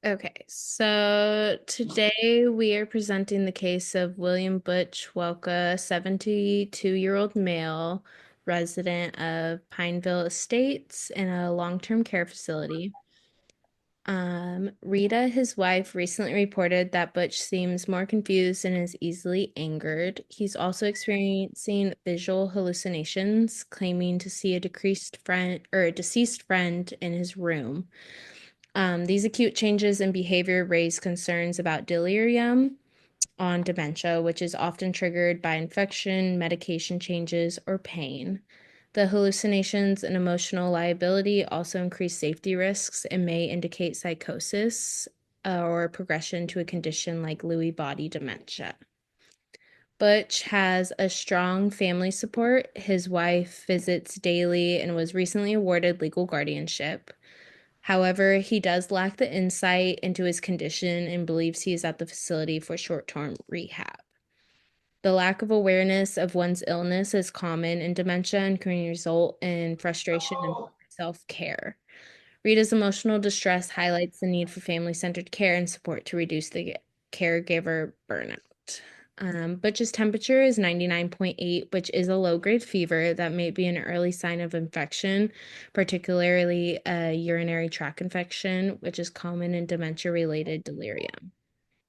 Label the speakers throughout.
Speaker 1: Okay, so today we are presenting the case of William Butch Welka, 72-year-old male, resident of Pineville Estates in a long-term care facility. Rita, his wife, recently reported that Butch seems more confused and is easily angered. He's also experiencing visual hallucinations, claiming to see a decreased friend or a deceased friend in his room. These acute changes in behavior raise concerns about delirium on dementia, which is often triggered by infection, medication changes, or pain. The hallucinations and emotional liability also increase safety risks and may indicate psychosis or progression to a condition like Lewy body dementia. Butch has a strong family support. His wife visits daily and was recently awarded legal guardianship. However, he does lack the insight into his condition and believes he is at the facility for short-term rehab. The lack of awareness of one's illness is common in dementia and can result in frustration and self-care. Rita's emotional distress highlights the need for family-centered care and support to reduce the caregiver burnout. Butch's temperature is 99.8, which is a low-grade fever that may be an early sign of infection, particularly a urinary tract infection, which is common in dementia-related delirium.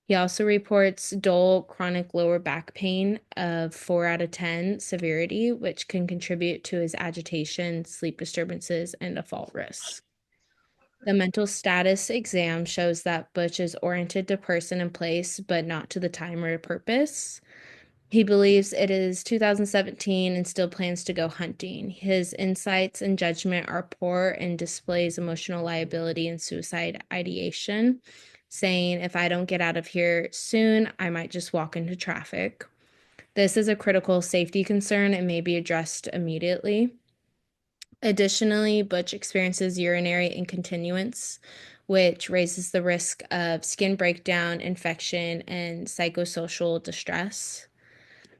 Speaker 1: He also reports dull chronic lower back pain of 4 out of 10 severity, which can contribute to his agitation, sleep disturbances, and a fall risk. The mental status exam shows that Butch is oriented to person and place, but not to the time or purpose. He believes it is 2017 and still plans to go hunting. His insights and judgment are poor and displays emotional liability and suicide ideation, saying, "If I don't get out of here soon, I might just walk into traffic." This is a critical safety concern and may be addressed immediately. Additionally, Butch experiences urinary incontinence, which raises the risk of skin breakdown, infection, and psychosocial distress.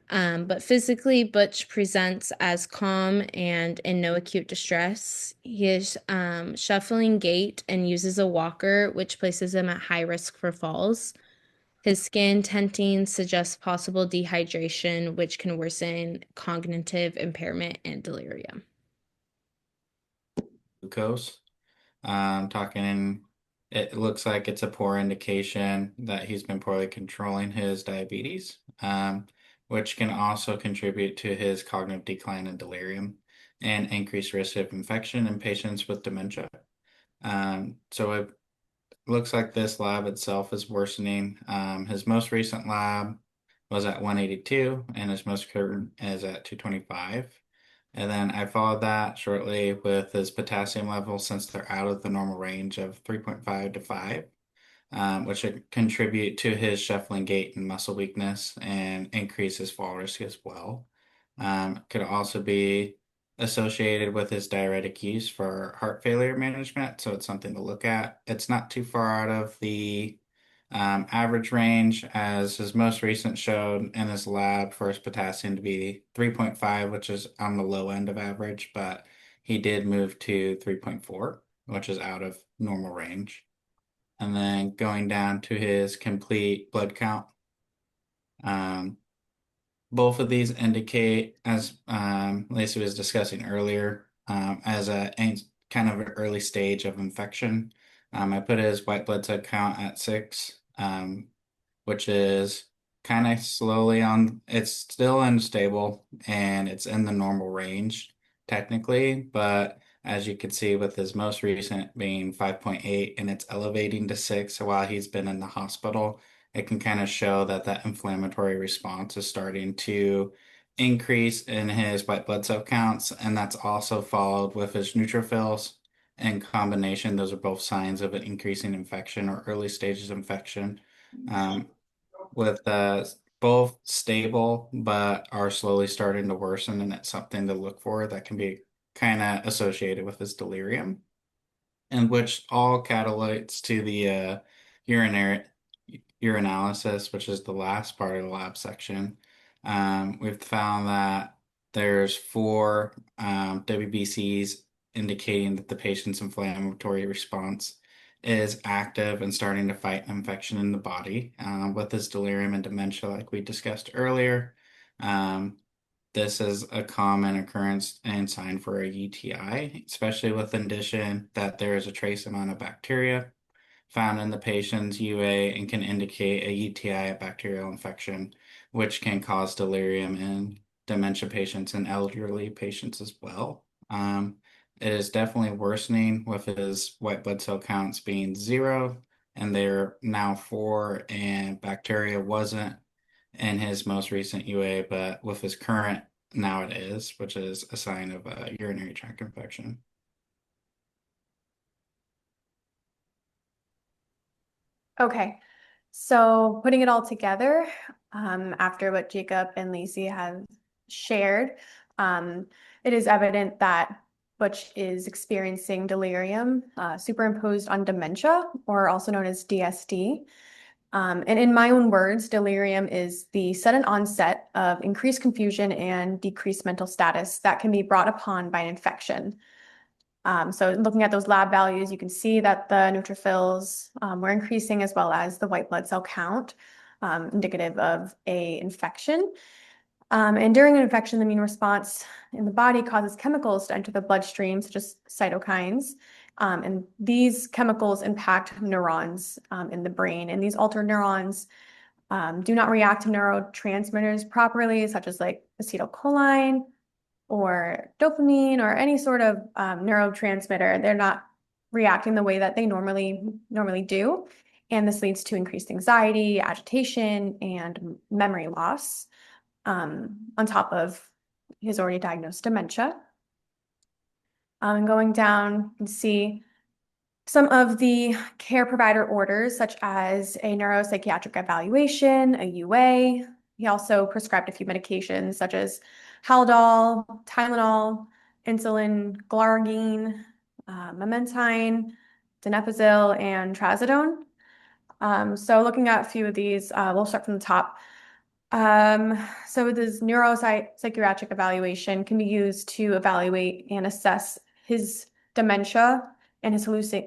Speaker 1: But physically, Butch presents as calm and in no acute distress. He is shuffling gait and uses a walker, which places him at high risk for falls. His skin tinting suggests possible dehydration, which can worsen cognitive impairment and delirium.
Speaker 2: Glucose. Talking, it looks like it's a poor indication that he's been poorly controlling his diabetes, which can also contribute to his cognitive decline and delirium and increased risk of infection in patients with dementia. So it looks like this lab itself is worsening. His most recent lab was at 182 and his most current is at 225. And then I followed that shortly with his potassium level since they're out of the normal range of 3.5 to 5, which would contribute to his shuffling gait and muscle weakness and increase his fall risk as well. Could also be associated with his diuretic use for heart failure management, so it's something to look at. It's not too far out of the average range, as his most recent showed in his lab for his potassium to be 3.5, which is on the low end of average, but he did move to 3.4, which is out of normal range. And then going down to his complete blood count, um, both of these indicate, as Lacey was discussing earlier, as a kind of an early stage of infection. I put his white blood cell count at 6, which is kind of slowly on, it's still unstable and it's in the normal range technically, but as you can see with his most recent being 5.8 and it's elevating to 6 while he's been in the hospital, it can kind of show that that inflammatory response is starting to increase in his white blood cell counts, and that's also followed with his neutrophils. In combination, those are both signs of an increasing infection or early stages of infection. Um, with both stable but are slowly starting to worsen, and it's something to look for that can be kind of associated with his delirium, and which all catalytes to the urinary urinalysis, which is the last part of the lab section. We've found that there's 4 WBCs indicating that the patient's inflammatory response is active and starting to fight infection in the body with his delirium and dementia, like we discussed earlier. Um, this is a common occurrence and sign for a UTI, especially with indication that there is a trace amount of bacteria found in the patient's UA and can indicate a UTI, a bacterial infection, which can cause delirium in dementia patients and elderly patients as well. It is definitely worsening with his white blood cell counts being 0, and they're now 4, and bacteria wasn't in his most recent UA, but with his current, now it is, which is a sign of a urinary tract infection.
Speaker 3: Okay, so putting it all together, after what Jacob and Lacey have shared, um, it is evident that Butch is experiencing delirium superimposed on dementia, or also known as DSD. And in my own words, delirium is the sudden onset of increased confusion and decreased mental status that can be brought upon by an infection. So looking at those lab values, you can see that the neutrophils were increasing as well as the white blood cell count, indicative of a infection. And during an infection, the immune response in the body causes chemicals to enter the bloodstream, such as cytokines. And these chemicals impact neurons in the brain. And these altered neurons do not react to neurotransmitters properly, such as like acetylcholine or dopamine or any sort of neurotransmitter. They're not reacting the way that they normally do. And this leads to increased anxiety, agitation, and memory loss, on top of his already diagnosed dementia. And going down, you can see some of the care provider orders, such as a neuropsychiatric evaluation, a UA. He also prescribed a few medications, such as Haldol, Tylenol, insulin, glargine, memantine, donepezil, and trazodone. So looking at a few of these, we'll start from the top. So this neuropsychiatric evaluation can be used to evaluate and assess his dementia and his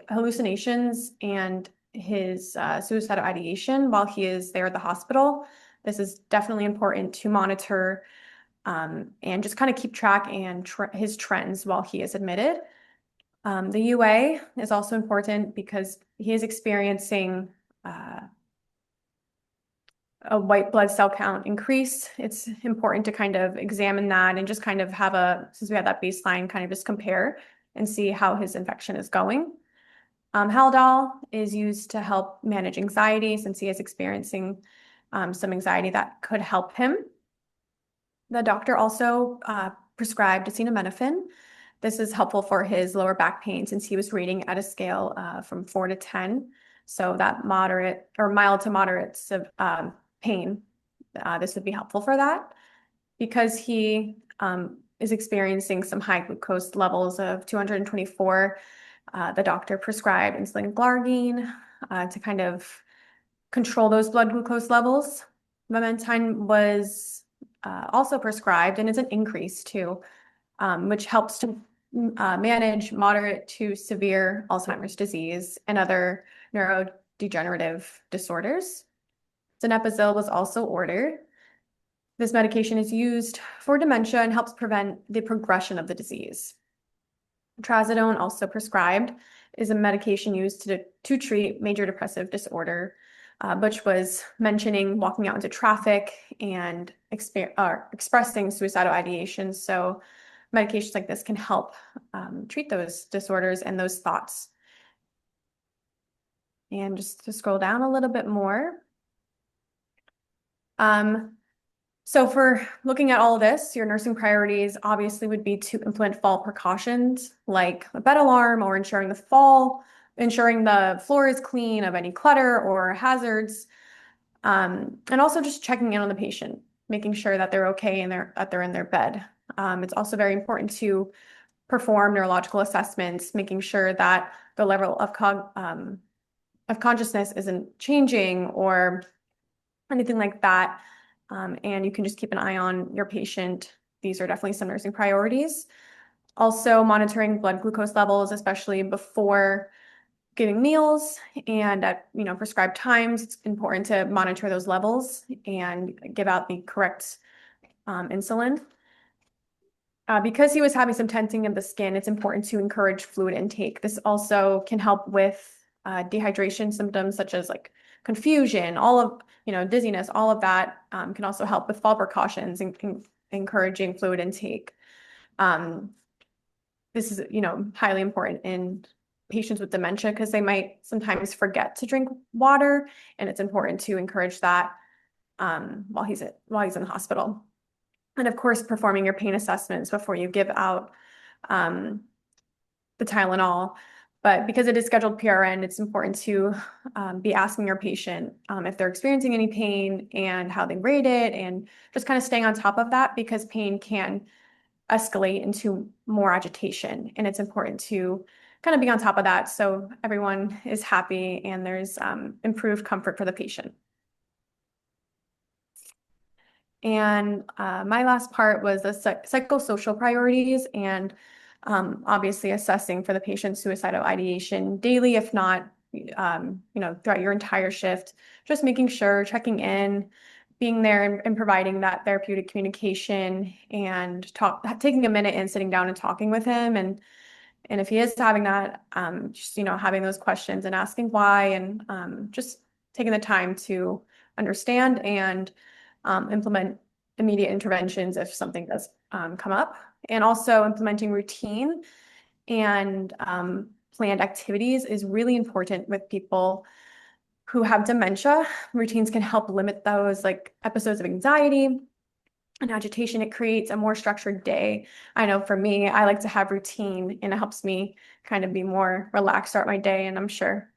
Speaker 3: hallucinations and his suicidal ideation while he is there at the hospital. This is definitely important to monitor and just kind of keep track and his trends while he is admitted. The UA is also important because he is experiencing a white blood cell count increase. It's important to kind of examine that and just kind of have since we had that baseline, kind of just compare and see how his infection is going. Haldol is used to help manage anxiety since he is experiencing some anxiety that could help him. The doctor also prescribed acetaminophen. This is helpful for his lower back pain since he was rating at a scale from 4 to 10. So that moderate or mild to moderate pain, this would be helpful for that. Because he is experiencing some high glucose levels of 224, the doctor prescribed insulin glargine to kind of control those blood glucose levels. Memantine was also prescribed, and it's an increase too, which helps to manage moderate to severe Alzheimer's disease and other neurodegenerative disorders. Donepezil was also ordered. This medication is used for dementia and helps prevent the progression of the disease. Trazodone, also prescribed, is a medication used to treat major depressive disorder. Butch was mentioning walking out into traffic and expressing suicidal ideations. So medications like this can help treat those disorders and those thoughts. And just to scroll down a little bit more. So for looking at all of this, your nursing priorities obviously would be to implement fall precautions like a bed alarm or ensuring the floor is clean of any clutter or hazards. And also just checking in on the patient, making sure that they're okay and that they're in their bed. It's also very important to perform neurological assessments, making sure that the level of consciousness isn't changing or anything like that. And you can just keep an eye on your patient. These are definitely some nursing priorities. Also monitoring blood glucose levels, especially before giving meals and at prescribed times. It's important to monitor those levels and give out the correct insulin. Because he was having some tensing of the skin, it's important to encourage fluid intake. This also can help with dehydration symptoms such as like confusion, all of, dizziness, all of that can also help with fall precautions and encouraging fluid intake. This is, highly important in patients with dementia because they might sometimes forget to drink water, and it's important to encourage that while he's in the hospital. And of course, performing your pain assessments before you give out the Tylenol. But because it is scheduled PRN, it's important to be asking your patient if they're experiencing any pain and how they rate it, and just kind of staying on top of that because pain can escalate into more agitation. And it's important to kind of be on top of that so everyone is happy and there's improved comfort for the patient. And my last part was the psychosocial priorities and obviously assessing for the patient's suicidal ideation daily, if not, throughout your entire shift, just making sure, checking in, being there and providing that therapeutic communication and taking a minute and sitting down and talking with him. And if he is having that, just, having those questions and asking why, and just taking the time to understand and implement immediate interventions if something does come up, and also implementing routine and planned activities is really important with people who have dementia. Routines can help limit those like episodes of anxiety and agitation. It creates a more structured day. I know for me, I like to have routine and it helps me kind of be more relaxed, start my day. And I'm sure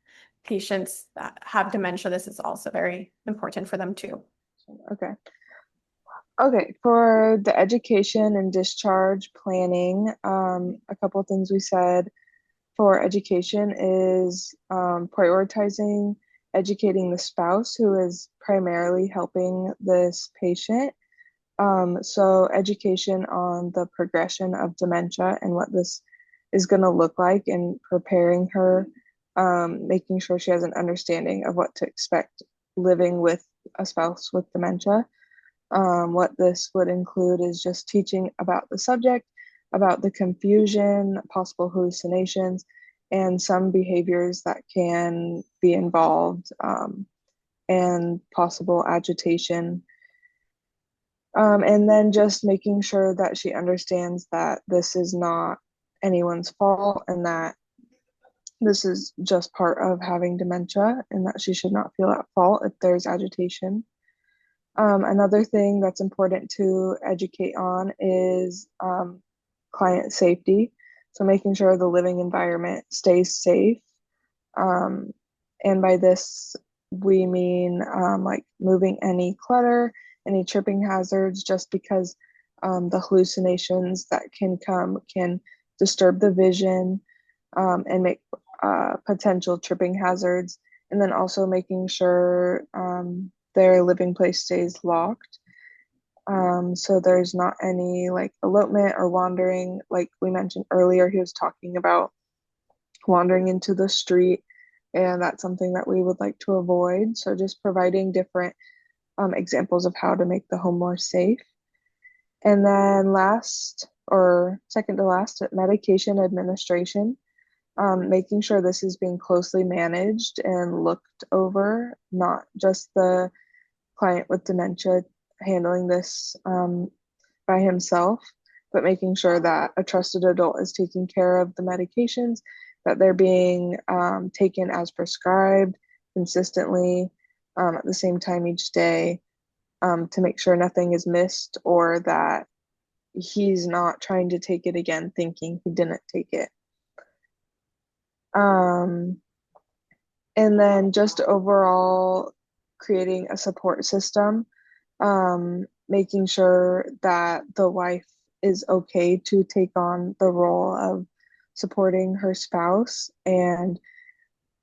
Speaker 3: patients that have dementia, this is also very important for them too.
Speaker 4: Okay. Okay, for the education and discharge planning, a couple of things we said for education is prioritizing educating the spouse who is primarily helping this patient. So education on the progression of dementia and what this is going to look like, and preparing her, making sure she has an understanding of what to expect living with a spouse with dementia. What this would include is just teaching about the subject, about the confusion, possible hallucinations, and some behaviors that can be involved, and possible agitation. And then just making sure that she understands that this is not anyone's fault and that this is just part of having dementia, and that she should not feel at fault if there's agitation. Another thing that's important to educate on is client safety. So making sure the living environment stays safe. And by this, we mean like moving any clutter, any tripping hazards, just because the hallucinations that can come can disturb the vision and make potential tripping hazards. And then also making sure their living place stays locked. So there's not any like elopement or wandering. Like we mentioned earlier, he was talking about wandering into the street, and that's something that we would like to avoid. So just providing different examples of how to make the home more safe. And then last, or second to last, medication administration. Making sure this is being closely managed and looked over, not just the client with dementia handling this by himself, but making sure that a trusted adult is taking care of the medications, that they're being taken as prescribed consistently at the same time each day, to make sure nothing is missed, or that he's not trying to take it again thinking he didn't take it. And then just overall creating a support system, making sure that the wife is okay to take on the role of supporting her spouse, and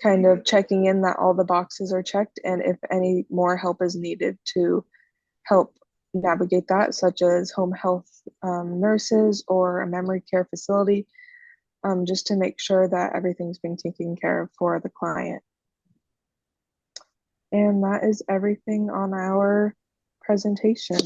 Speaker 4: kind of checking in that all the boxes are checked, and if any more help is needed to help navigate that, such as home health nurses or a memory care facility, just to make sure that everything's been taken care of for the client. And that is everything on our presentation.